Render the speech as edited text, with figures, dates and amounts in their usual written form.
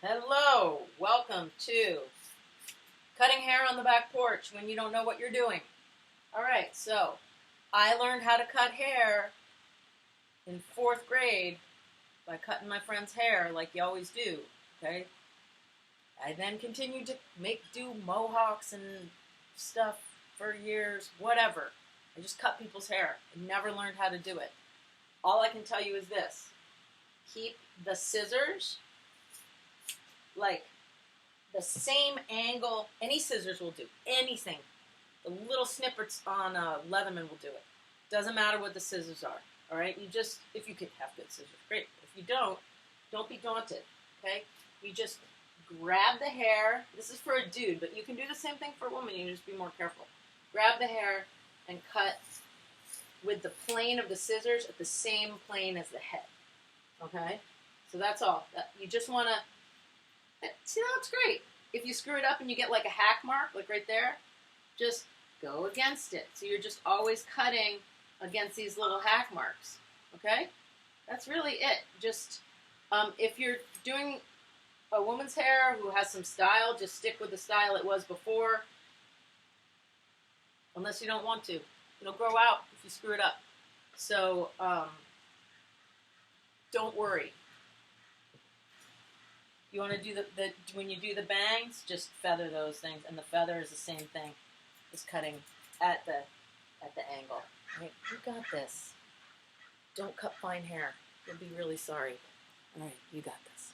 Hello, welcome to cutting hair on the back porch when you don't know what you're doing. All right, so I learned how to cut hair in 4th grade by cutting my friend's hair like you always do, okay? I then continued to do mohawks and stuff for years, whatever. I just cut people's hair. I never learned how to do it. All I can tell you is this. Keep the scissors like the same angle. Any scissors will do. Anything. The little snippets on Leatherman will do it. Doesn't matter what the scissors are. All right? If you could have good scissors, great. If you don't be daunted. Okay? You just grab the hair. This is for a dude, but you can do the same thing for a woman. You just be more careful. Grab the hair and cut with the plane of the scissors at the same plane as the head. Okay? So that's all. You just want to... See, that looks great. If you screw it up and you get like a hack mark, like right there, just go against it. So you're just always cutting against these little hack marks. Okay? That's really it. Just, if you're doing a woman's hair who has some style, just stick with the style it was before. Unless you don't want to. It'll grow out if you screw it up. So, don't worry. You want to do when you do the bangs, just feather those things, and the feather is the same thing as cutting at the angle. Right, you got this. Don't cut fine hair. You'll be really sorry. All right, you got this.